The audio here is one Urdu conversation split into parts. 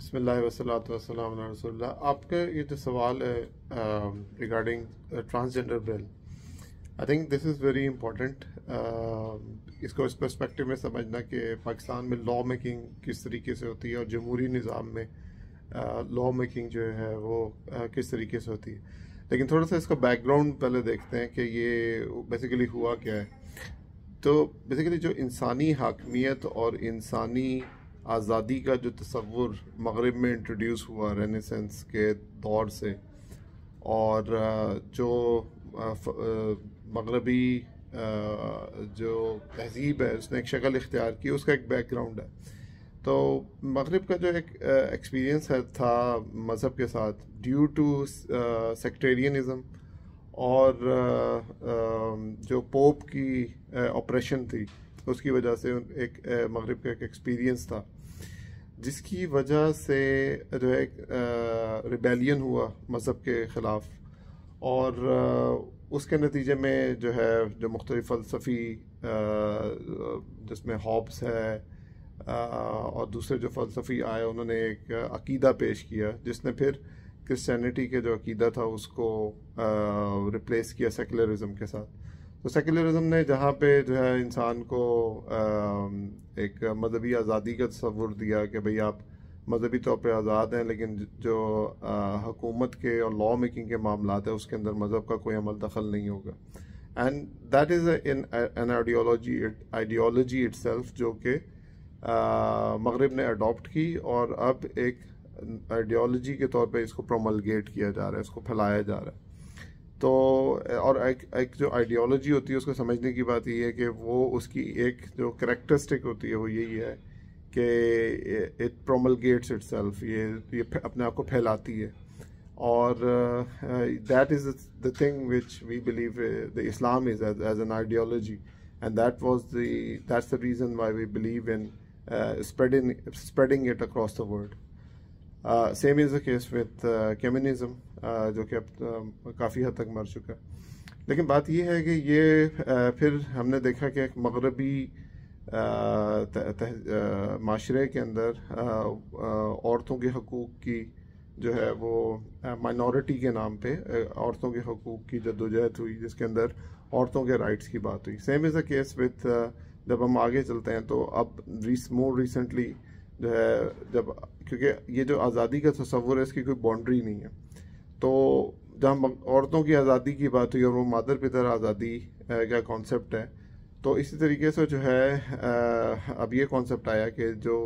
بسم اللہ وسلاتُ وسلام علی رسول اللہ. آپ کا یہ جو سوال ہے regarding transgender bill, I think this is very important. اس کو اس پرسپیکٹو میں سمجھنا کہ پاکستان میں لا میکنگ کس طریقے سے ہوتی ہے اور جمہوری نظام میں لا میکنگ جو ہے وہ کس طریقے سے ہوتی ہے. لیکن تھوڑا سا اس کا بیک گراؤنڈ پہلے دیکھتے ہیں کہ یہ بیسیکلی ہوا کیا ہے. تو بیسیکلی جو انسانی حاکمیت اور انسانی آزادی کا جو تصور مغرب میں انٹروڈیوس ہوا رینیسنس کے دور سے، اور جو مغربی جو تہذیب ہے اس نے ایک شکل اختیار کی، اس کا ایک بیک گراؤنڈ ہے. تو مغرب کا جو ایک ایکسپیرینس تھا مذہب کے ساتھ ڈیو ٹو سیکٹیرینزم اور جو پوپ کی آپریشن تھی، اس کی وجہ سے ایک مغرب کا ایک ایکسپیرینس تھا جس کی وجہ سے جو ایک ریبیلین ہوا مذہب کے خلاف. اور اس کے نتیجے میں جو ہے جو مختلف فلسفی جس میں ہابس ہے اور دوسرے جو فلسفی آئے، انہوں نے ایک عقیدہ پیش کیا جس نے پھر کرسچینٹی کے جو عقیدہ تھا اس کو ریپلیس کیا سیکولرزم کے ساتھ. تو سیکولرزم نے جہاں پہ جو ہے انسان کو ایک مذہبی آزادی کا تصور دیا کہ بھئی آپ مذہبی طور پہ آزاد ہیں، لیکن جو حکومت کے اور لا میکنگ کے معاملات ہیں اس کے اندر مذہب کا کوئی عمل دخل نہیں ہوگا. And that is an ideology it self جو کہ مغرب نے اڈاپٹ کی اور اب ایک آئیڈیالوجی کے طور پہ اس کو پروملگیٹ کیا جا رہا ہے، اس کو پھیلایا جا رہا ہے. تو اور ایک جو آئیڈیالوجی ہوتی ہے اس کو سمجھنے کی بات یہ ہے کہ وہ اس کی ایک جو کریکٹرسٹک ہوتی ہے وہ یہی ہے کہ اٹ پروملگیٹس اٹ سیلف، یہ اپنے آپ کو پھیلاتی ہے. اور that is the thing which we believe the Islam is as an ideology, and that's the reason why we believe in spreading it across the world. Same is the case with communism جو کہ اب کافی حد تک مر چکا ہے. لیکن بات یہ ہے کہ یہ پھر ہم نے دیکھا کہ ایک مغربی معاشرے کے اندر عورتوں کے حقوق کی جو ہے وہ مائنورٹی کے نام پہ عورتوں کے حقوق کی جدوجہد ہوئی، جس کے اندر عورتوں کے رائٹس کی بات ہوئی. Same is a case with جب ہم آگے چلتے ہیں تو اب مور ریسنٹلی جو ہے جب کیونکہ یہ جو آزادی کا تصور ہے اس کی کوئی باؤنڈری نہیں ہے، تو جب عورتوں کی آزادی کی بات ہوئی اور وہ مادر پتر آزادی کا کانسیپٹ ہے، تو اسی طریقے سے جو ہے اب یہ کانسیپٹ آیا کہ جو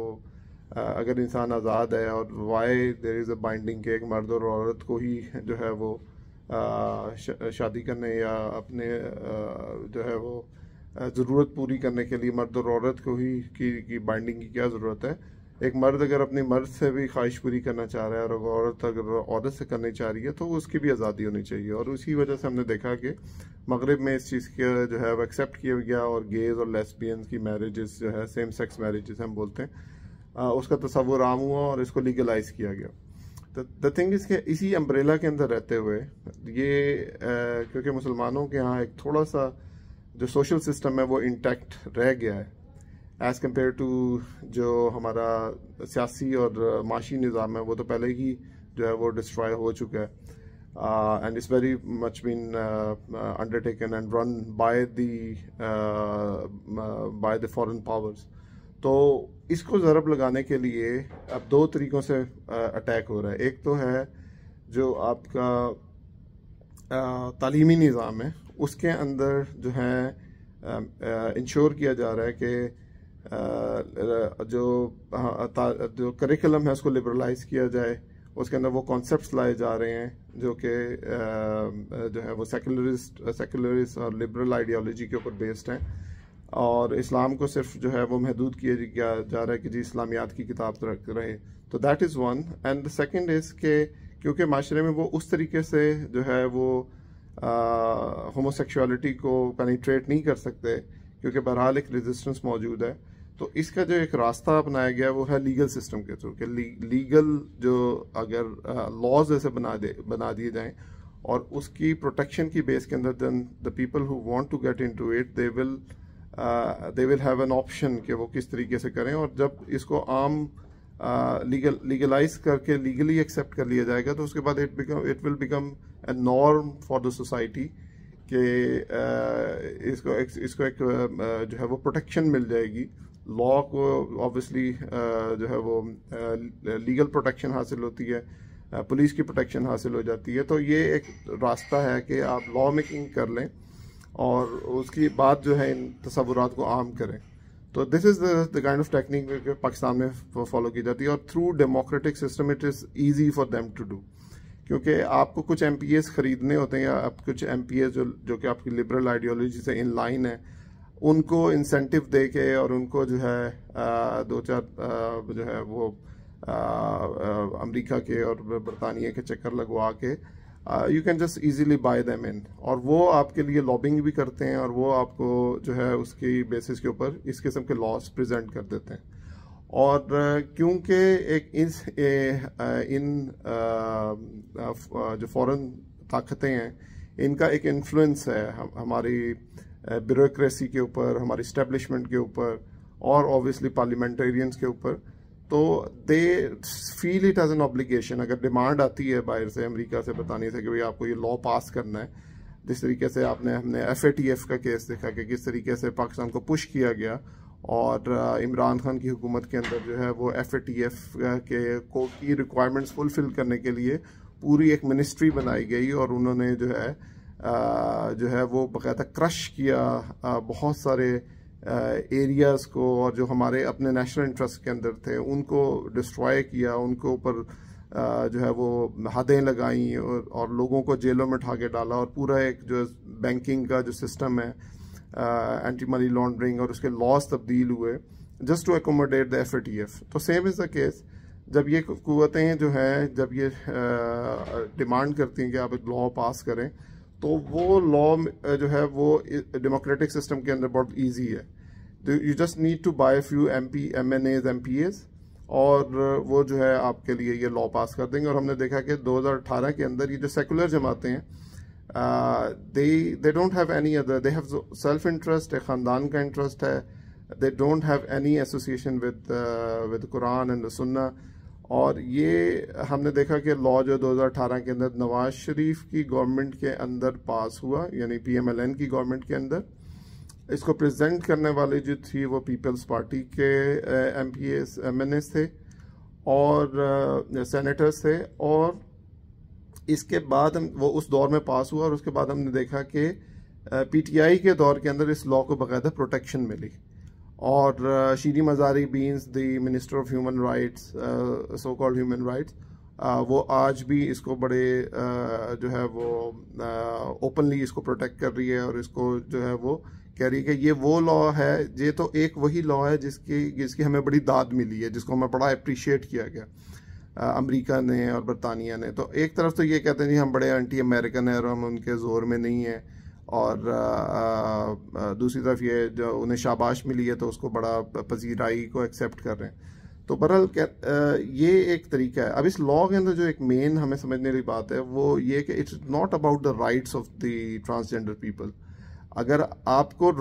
اگر انسان آزاد ہے اور why there is a binding کہ ایک مرد اور عورت کو ہی جو ہے وہ شادی کرنے یا اپنے جو ہے وہ ضرورت پوری کرنے کے لیے مرد اور عورت کو ہی کی بائنڈنگ کی کیا ضرورت ہے. ایک مرد اگر اپنی مرد سے بھی خواہش پوری کرنا چاہ رہا ہے اور عورت اگر عورت سے کرنی چاہ رہی ہے تو اس کی بھی آزادی ہونی چاہیے. اور اسی وجہ سے ہم نے دیکھا کہ مغرب میں اس چیز کا جو ہے وہ ایکسیپٹ کیا گیا اور گیز اور لیسبینز کی میرجز جو ہے سیم سیکس میرجز ہم بولتے ہیں، اس کا تصور عام ہوا اور اس کو لیگلائز کیا گیا. دا تھنگ از کہ اسی امبریلا کے اندر رہتے ہوئے یہ کیونکہ مسلمانوں کے ہاں ایک تھوڑا سا جو سوشل سسٹم ہے وہ انٹیکٹ رہ گیا ہے ایز کمپیئر ٹو جو ہمارا سیاسی اور معاشی نظام ہے، وہ تو پہلے ہی جو ہے وہ ڈسٹرائے ہو چکا ہے. And it's very much been undertaken and run by the foreign powers. تو اس کو ضرب لگانے کے لیے اب دو طریقوں سے اٹیک ہو رہا ہے. ایک تو ہے جو آپ کا تعلیمی نظام ہے، اس کے اندر جو ہے انشور کیا جا رہا ہے کہ جو کریکولم ہے اس کو لبرلائز کیا جائے، اس کے اندر وہ کانسیپٹس لائے جا رہے ہیں جو کہ جو ہے وہ سیکولرسٹ اور لبرل آئیڈیالوجی کے اوپر بیسڈ ہیں، اور اسلام کو صرف جو ہے وہ محدود کیا جا رہا ہے کہ جی اسلامیات کی کتاب رہے. تو that is one. And the second is کہ کیونکہ معاشرے میں وہ اس طریقے سے جو ہے وہ ہومو سیکشوالٹی کو پینیٹریٹ نہیں کر سکتے کیونکہ بہرحال ایک ریزسٹنس موجود ہے. تو اس کا جو ایک راستہ اپنایا گیا وہ ہے لیگل سسٹم کے تھرو، کہ لیگل جو اگر لاز ایسے بنا دیے جائیں اور اس کی پروٹیکشن کی بیس کے اندر then the people who want to get into it they will have an option کہ وہ کس طریقے سے کریں. اور جب اس کو عام لیگلائز کر کے لیگلی ایکسیپٹ کر لیا جائے گا تو اس کے بعد it will become a norm for the society کہ اس کو ایک جو ہے وہ پروٹیکشن مل جائے گی. لا کو آبویسلی جو ہے وہ لیگل پروٹیکشن حاصل ہوتی ہے, پولیس کی پروٹیکشن حاصل ہو جاتی ہے. تو یہ ایک راستہ ہے کہ آپ لا میکنگ کر لیں اور اس کی بعد جو ہے ان تصورات کو عام کریں. تو this is the kind of technique جو پاکستان میں فالو کی جاتی ہے, اور through democratic system it is easy for them to do. کیونکہ آپ کو کچھ ایم پی ایز خریدنے ہوتے ہیں, یا آپ کچھ ایم پی ایز جو کہ آپ کی لبرل آئیڈیالوجی سے ان لائن ہے, ان کو انسینٹیو دے کے اور ان کو جو ہے دو چار جو ہے وہ امریکہ کے اور برطانیہ کے چکر لگوا کے you can just easily by them in, اور وہ آپ کے لیے لابنگ بھی کرتے ہیں اور وہ آپ کو جو ہے اس کی بیسس کے اوپر اس قسم کے لاس پریزنٹ کر دیتے ہیں. اور کیونکہ ایک ان جو فورن طاقتیں ہیں ان کا ایک انفلوئنس ہے ہماری بیوروکریسی کے اوپر, ہماری اسٹیبلشمنٹ کے اوپر, اور اوبویسلی پارلیمنٹیرینس کے اوپر, تو they feel it is an obligation. اگر ڈیمانڈ آتی ہے باہر سے, امریکہ سے, برطانیہ سے, کہ بھائی آپ کو یہ لا پاس کرنا ہے, جس طریقے سے ہم نے FATF کا کیس دیکھا کہ کس طریقے سے پاکستان کو پش کیا گیا, اور عمران خان کی حکومت کے اندر جو ہے وہ FATF کے کی ریکوائرمنٹس فلفل کرنے کے لیے پوری ایک منسٹری بنائی گئی, اور انہوں نے جو ہے وہ باقاعدہ کرش کیا بہت سارے ایریاز کو, اور جو ہمارے اپنے نیشنل انٹرسٹ کے اندر تھے ان کو ڈسٹروائے کیا, ان کے اوپر جو ہے وہ حدیں لگائیں اور لوگوں کو جیلوں میں اٹھا کے ڈالا, اور پورا ایک جو بینکنگ کا جو سسٹم ہے, اینٹی منی لانڈرنگ, اور اس کے لاس تبدیل ہوئے جسٹ ٹو ایکوموڈیٹ دا FATF. تو سیم از دا کیس جب یہ قوتیں جو ہیں جب یہ ڈیمانڈ کرتی ہیں کہ آپ ایک لا پاس کریں, تو وہ لا جو ہے وہ ڈیموکریٹک سسٹم کے اندر بہت ایزی ہے. You just need to buy few MNAs MPAs, اور وہ جو ہے آپ کے لیے یہ لا پاس کر دیں گے. اور ہم نے دیکھا کہ 2018 کے اندر یہ جو سیکولر جماعتیں ہیں they don't have any other, they have self interest, ایک خاندان کا انٹرسٹ ہے, they don't have any association with Quran and the Sunnah. اور یہ ہم نے دیکھا کہ لا جو 2018 کے اندر نواز شریف کی گورنمنٹ کے اندر پاس ہوا, یعنی PMLN کی گورنمنٹ کے اندر, اس کو پریزنٹ کرنے والے جو تھی وہ پیپلز پارٹی کے MPAs MNAs تھے اور سینیٹرز تھے, اور اس کے بعد وہ اس دور میں پاس ہوا, اور اس کے بعد ہم نے دیکھا کہ PTI کے دور کے اندر اس لا کو باقاعدہ پروٹیکشن ملی, اور Shireen Mazari being the minister of human rights, so called human rights, وہ آج بھی اس کو بڑے جو ہے وہ اوپنلی اس کو پروٹیکٹ کر رہی ہے, اور اس کو جو ہے وہ کہہ رہی ہے کہ یہ وہ لا ہے, یہ تو ایک وہی لا ہے جس کی ہمیں بڑی داد ملی ہے, جس کو ہمیں بڑا اپریشیٹ کیا گیا امریکہ نے اور برطانیہ نے. تو ایک طرف تو یہ کہتے ہیں جی ہم بڑے اینٹی امریکن ہیں اور ہم ان کے زور میں نہیں ہیں, اور دوسری طرف یہ جو انہیں شاباش ملی ہے تو اس کو بڑا پذیرائی کو ایکسیپٹ کر رہے ہیں. تو بہرحال یہ ایک طریقہ ہے. اب اس لا کے اندر جو ایک مین ہمیں سمجھنے والی بات ہے وہ یہ کہ it's not about the rights of the transgender people. اگر آپ کو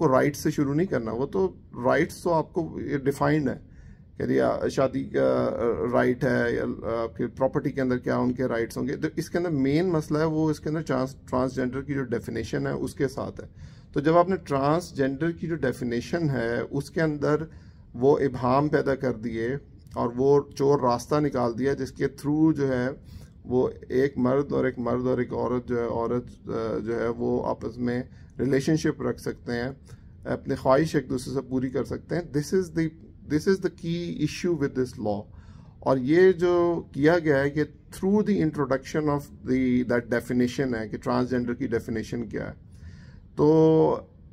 رائٹس سے شروع نہیں کرنا, وہ تو رائٹس تو آپ کو ڈیفائنڈ ہے کہ شادی کا رائٹ ہے, یا آپ کے پراپرٹی کے اندر کیا ان کے رائٹس ہوں گے. تو اس کے اندر مین مسئلہ ہے وہ اس کے اندر ٹرانسجینڈر کی جو ڈیفینیشن ہے اس کے ساتھ ہے. تو جب آپ نے ٹرانسجینڈر کی جو ڈیفینیشن ہے اس کے اندر وہ ابہام پیدا کر دیے اور وہ چور راستہ نکال دیا جس کے تھرو جو ہے وہ ایک مرد اور ایک عورت جو ہے وہ آپس میں ریلیشن شپ رکھ سکتے ہیں, اپنی خواہش ایک دوسرے سے پوری کر سکتے ہیں. دس از دا کی ایشو ود دس لا. اور یہ جو کیا گیا ہے کہ through the introduction of that definition ہے کہ ٹرانسجینڈر کی ڈیفینیشن کیا ہے. تو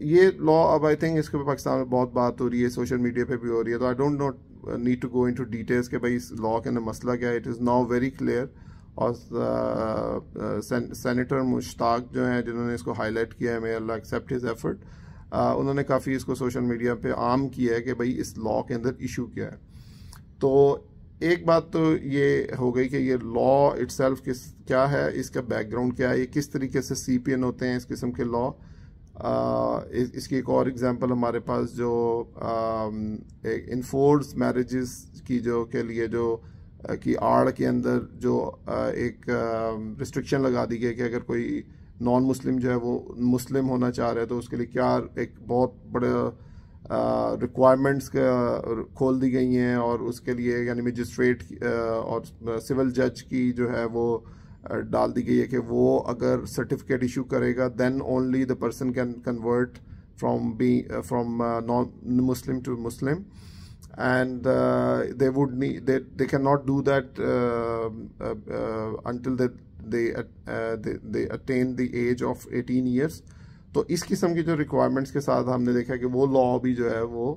یہ لا اب آئی تھنک اس کے پاکستان میں بہت بات ہو رہی ہے, سوشل میڈیا پہ بھی ہو رہی ہے. تو I don't know need to go into details کہ بھائی اس لا کے اندر مسئلہ کیا ہے. It is now very clear. اور سینیٹر مشتاق جو ہیں جنہوں نے اس کو ہائی لائٹ کیا ہے, may Allah accept his effort, انہوں نے کافی اس کو سوشل میڈیا پہ عام کیا ہے کہ بھائی اس لا کے اندر ایشو کیا ہے. تو ایک بات تو یہ ہو گئی کہ یہ لا اٹ سیلف کیا ہے, اس کا بیک گراؤنڈ کیا ہے, یہ کس طریقے سے CPN ہوتے ہیں اس قسم کے لا. اس کی ایک اور اگزامپل ہمارے پاس جو انفورس میرجز کی جو کے لیے جو کی آڑ کے اندر جو ایک ریسٹرکشن لگا دی گئی کہ اگر کوئی نان مسلم جو ہے وہ مسلم ہونا چاہ رہا ہے تو اس کے لیے کیا ایک بہت بڑے ریکوائرمنٹس کھول دی گئی ہیں، اور اس کے لیے یعنی مجسٹریٹ اور سول جج کی جو ہے وہ ڈال دی گئی ہے کہ وہ اگر سرٹیفکیٹ ایشو کرے گا then only the person can convert from non Muslim to Muslim, and they cannot do that until they attain the age of 18 years. تو اس قسم کی جو ریکوائرمنٹس کے ساتھ ہم نے دیکھا کہ وہ لا بھی جو ہے وہ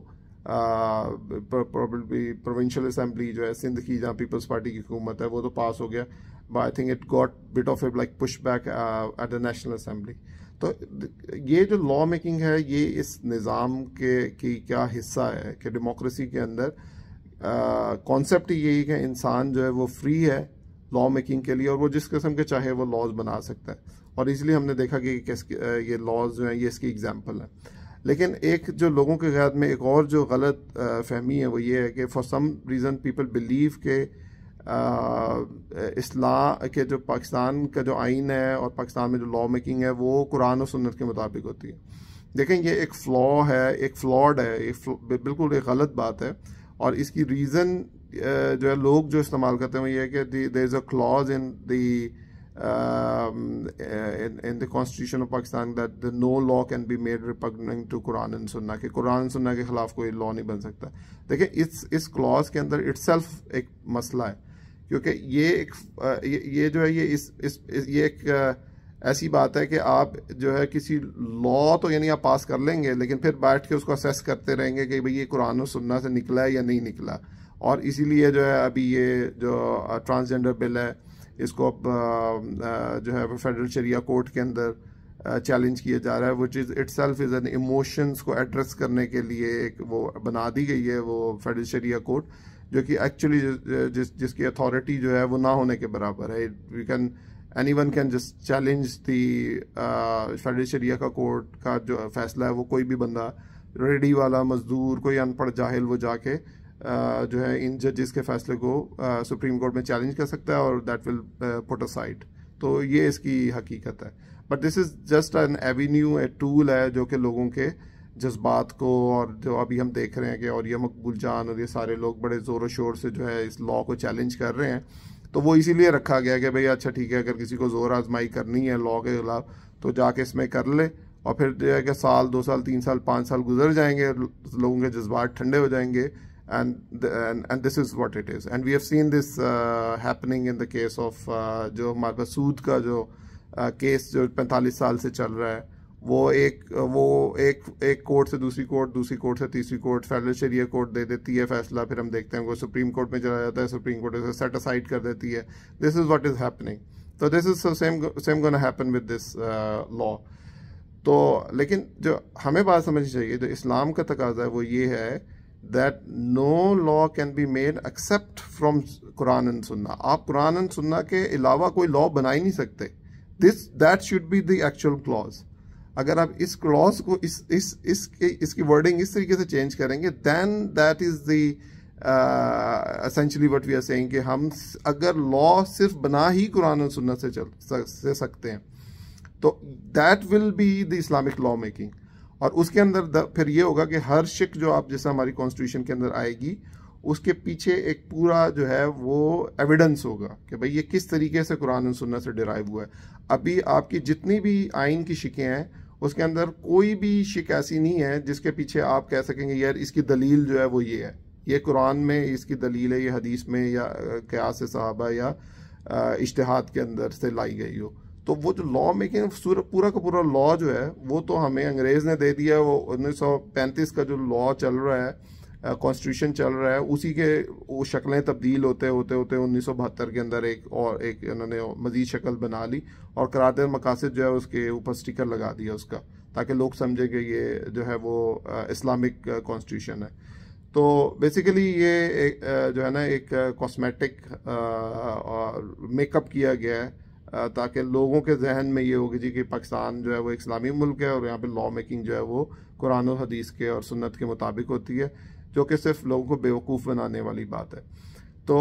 پروونشل اسمبلی جو ہے سندھ کی جہاں پیپلز پارٹی کی حکومت ہے وہ تو پاس ہو گیا، but I think it got bit of a like push back at the national assembly. تو یہ جو لا میکنگ ہے یہ اس نظام کی کیا حصہ ہے کہ ڈیموکریسی کے اندر کانسیپٹ یہی کہ انسان جو ہے وہ فری ہے لا میکنگ کے لیے، اور وہ جس قسم کے چاہے وہ لاز بنا سکتا ہے، اور اس لیے ہم نے دیکھا کہ یہ لاز جو ہیں یہ اس کی اگزامپل ہیں. لیکن ایک جو لوگوں کے خیال میں ایک اور جو غلط فہمی ہے وہ یہ ہے کہ for some reason people believe کہ اسلام کے جو پاکستان کا جو آئین ہے اور پاکستان میں جو لا میکنگ ہے وہ قرآن و سنت کے مطابق ہوتی ہے. دیکھیں یہ ایک فلا ہے، ایک فلاڈ ہے، بالکل ایک غلط بات ہے، اور اس کی ریزن جو ہے لوگ جو استعمال کرتے ہیں وہ یہ ہے کہ there is a clause in the constitution of Pakistan that no law can be made repugnant to Quran and Sunnah، کہ قرآن و سنہ کے خلاف کوئی لا نہیں بن سکتا. دیکھیں اس کلاز کے اندر اٹ سیلف ایک مسئلہ ہے، کیونکہ یہ جو ہے یہ ایک ایسی بات ہے کہ آپ جو ہے کسی لا تو یعنی آپ پاس کر لیں گے لیکن پھر بیٹھ کے اس کو اسیس کرتے رہیں گے کہ بھئی یہ قرآن و سنہ سے نکلا ہے یا نہیں نکلا. اور اسی لیے جو ہے ابھی یہ جو ٹرانسجینڈر بل ہے اس کو اب جو ہے فیڈرل شریعہ کورٹ کے اندر چیلنج کیا جا رہا ہے، which is itself is an emotions کو ایڈریس کرنے کے لیے ایک وہ بنا دی گئی ہے وہ فیڈرل شریعہ کورٹ، جو کہ ایکچولی جس کی اتھارٹی جو ہے وہ نہ ہونے کے برابر ہے. anyone can just challenge the federal شریعہ کا کورٹ کا جو فیصلہ ہے وہ کوئی بھی بندہ، ریڈی والا، مزدور، کوئی ان پڑھ جاہل، وہ جا کے جو ہے ان ججز کے فیصلے کو سپریم کورٹ میں چیلنج کر سکتا ہے اور دیٹ ول پٹ اسائڈ. تو یہ اس کی حقیقت ہے. But this is just an avenue, a tool ہے جو کہ لوگوں کے جذبات کو، اور جو ابھی ہم دیکھ رہے ہیں کہ اور یہ مقبول جان اور یہ سارے لوگ بڑے زور و شور سے جو ہے اس لا کو چیلنج کر رہے ہیں، تو وہ اسی لیے رکھا گیا کہ بھئی اچھا ٹھیک ہے اگر کسی کو زور آزمائی کرنی ہے لا کے خلاف تو جا کے اس میں کر لے، اور پھر جو ہے کہ سال 2 سال 3 سال 5 سال گزر جائیں گے، لوگوں کے جذبات ٹھنڈے ہو جائیں گے. And this is what it is, and we have seen this happening in the case of جو ہمارے پاس سود کا جو کیس جو 45 سال سے چل رہا ہے، وہ ایک کورٹ سے دوسری کورٹ، دوسری کورٹ سے تیسری کورٹ، فیڈرل شریعہ کورٹ دے دیتی ہے فیصلہ، پھر ہم دیکھتے ہیں وہ سپریم کورٹ میں چلا جاتا ہے، سپریم کورٹ اسے سیٹ اسائڈ کر دیتی ہے. This is what is happening. تو this is same gonna happen with this law. تو لیکن جو ہمیں بات سمجھنی چاہیے، جو اسلام کا تقاضا ہے وہ یہ ہے that no law can be made except from Quran and Sunnah. آپ قرآن and Sunnah کے علاوہ کوئی لا بنا ہی نہیں سکتے. That should be the actual clause. اگر آپ اس clause کو اس کی wording اس طریقے سے چینج کریں گے then that is the essentially what we are saying کہ ہم اگر law صرف بنا ہی قرآن اور سنہ سے سکتے ہیں تو that will be the Islamic law making. اور اس کے اندر پھر یہ ہوگا کہ ہر شک جو آپ جیسا ہماری کانسٹیٹیوشن کے اندر آئے گی اس کے پیچھے ایک پورا جو ہے وہ ایویڈنس ہوگا کہ بھئی یہ کس طریقے سے قرآن و سنت سے ڈرائیو ہوا ہے. ابھی آپ کی جتنی بھی آئین کی شکیں ہیں اس کے اندر کوئی بھی شک ایسی نہیں ہے جس کے پیچھے آپ کہہ سکیں گے یار اس کی دلیل جو ہے وہ یہ ہے، یہ قرآن میں اس کی دلیل ہے، یہ حدیث میں یا قیاس صحابہ یا اجتہاد کے اندر سے لائی گئی ہو. تو وہ جو لا میکنگ پورا کا پورا لا جو ہے وہ تو ہمیں انگریز نے دے دیا. وہ 1935 کا جو لا چل رہا ہے، کانسٹیٹیوشن چل رہا ہے، اسی کے وہ شکلیں تبدیل ہوتے 1972 کے اندر ایک انہوں نے مزید شکل بنا لی اور قرارداد مقاصد جو ہے اس کے اوپر سٹیکر لگا دیا اس کا، تاکہ لوگ سمجھے کہ یہ جو ہے وہ اسلامک کانسٹیٹیوشن ہے. تو بیسیکلی یہ جو ہے نا ایک کاسمیٹک میک اپ کیا گیا ہے تاکہ لوگوں کے ذہن میں یہ ہوگی جی کہ پاکستان جو ہے وہ اسلامی ملک ہے اور یہاں پہ لا میکنگ جو ہے وہ قرآن و حدیث کے اور سنت کے مطابق ہوتی ہے، جو کہ صرف لوگوں کو بیوقوف بنانے والی بات ہے۔ تو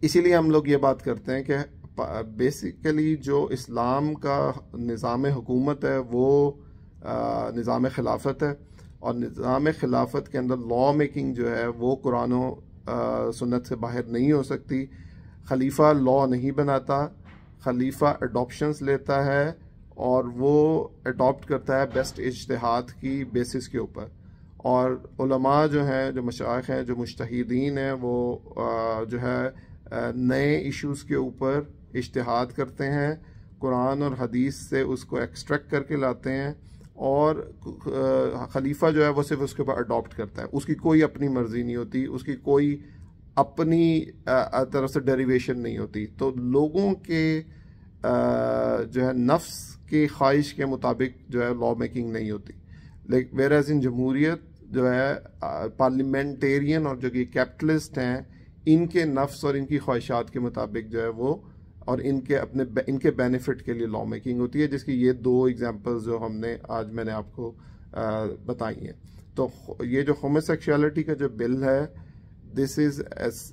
اسی لیے ہم لوگ یہ بات کرتے ہیں کہ بیسیکلی جو اسلام کا نظام حکومت ہے وہ نظام خلافت ہے، اور نظام خلافت کے اندر لا میکنگ جو ہے وہ قرآن و سنت سے باہر نہیں ہو سکتی۔ خلیفہ لا نہیں بناتا، خلیفہ اڈاپشنز لیتا ہے اور وہ اڈاپٹ کرتا ہے بیسٹ اجتہاد کی بیسس کے اوپر، اور علماء جو ہیں، جو مشائخ ہیں، جو مجتہدین ہیں، وہ جو ہے نئے ایشوز کے اوپر اجتہاد کرتے ہیں، قرآن اور حدیث سے اس کو ایکسٹریکٹ کر کے لاتے ہیں، اور خلیفہ جو ہے وہ صرف اس کے اوپر اڈاپٹ کرتا ہے، اس کی کوئی اپنی مرضی نہیں ہوتی، اس کی کوئی اپنی طرف سے ڈیریویشن نہیں ہوتی۔ تو لوگوں کے جو ہے نفس کی خواہش کے مطابق جو ہے لا میکنگ نہیں ہوتی، لیکن ویئر ایز ان جمہوریت جو ہے پارلیمنٹیرین اور جو کہ کیپٹلسٹ ہیں، ان کے نفس اور ان کی خواہشات کے مطابق جو ہے وہ، اور ان کے بینیفٹ کے لیے لا میکنگ ہوتی ہے، جس کی یہ دو ایگزامپلز جو آج میں نے آپ کو بتائی ہیں۔ تو یہ جو ہوموسیکشوالٹی کا جو بل ہے، دس از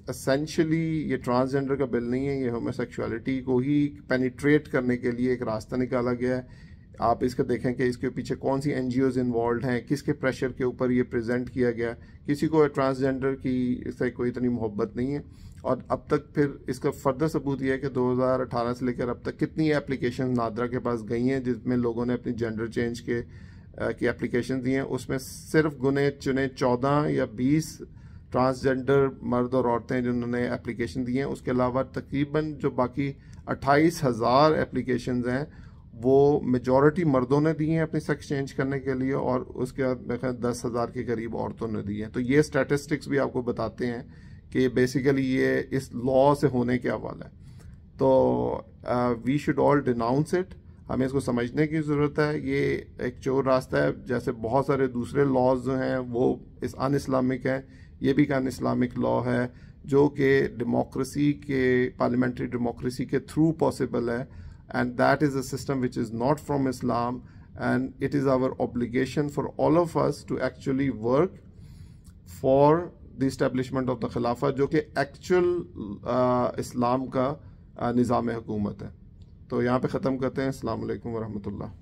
اسینشلی، یہ ٹرانسجنڈر کا بل نہیں ہے، یہ ہوموسیکشوالٹی کو ہی پینیٹریٹ کرنے کے لیے ایک راستہ نکالا گیا ہے۔ آپ اس کو دیکھیں کہ اس کے پیچھے کون سی این جی اوز انوالوڈ ہیں، کس کے پریشر کے اوپر یہ پریزنٹ کیا گیا۔ کسی کو ٹرانسجنڈر کی سے کوئی اتنی محبت نہیں ہے، اور اب تک پھر اس کا فردر ثبوت یہ ہے کہ 2018 سے لے کر اب تک کتنی اپلیکیشن نادرا کے پاس گئی ہیں جس میں لوگوں نے اپنی جینڈر چینج کی اپلیکیشن دی ہیں، اس میں صرف گنے چنے 14 یا 20 ٹرانسجنڈر مرد اور عورتیں جنہوں نے اپلیکیشن دی ہیں، اس کے علاوہ تقریباً جو باقی 28,000 اپلیکیشنز ہیں وہ میجورٹی مردوں نے دی ہیں اپنی سیکس چینج کرنے کے لیے، اور اس کے بعد 10,000 کے قریب عورتوں نے دی ہیں۔ تو یہ اسٹیٹسٹکس بھی آپ کو بتاتے ہیں کہ بیسیکلی یہ اس لا سے ہونے کے حوالہ ہے۔ تو we should all denounce it, ہمیں اس کو سمجھنے کی ضرورت ہے۔ یہ ایک چور راستہ ہے، جیسے بہت سارے دوسرے لاز جو ہیں وہ ان اسلامک ہیں، یہ بھی ان اسلامک لا ہے جو کہ ڈیموکریسی کے، پارلیمنٹری ڈیموکریسی کے تھرو پاسبل ہے، and that is a system which is not from Islam, and it is our obligation for all of us to actually work for the establishment of the Khilafah جو کہ ایکچوئل اسلام کا نظام حکومت ہے۔ تو یہاں پہ ختم کرتے ہیں۔ السلام علیکم ورحمۃ اللہ۔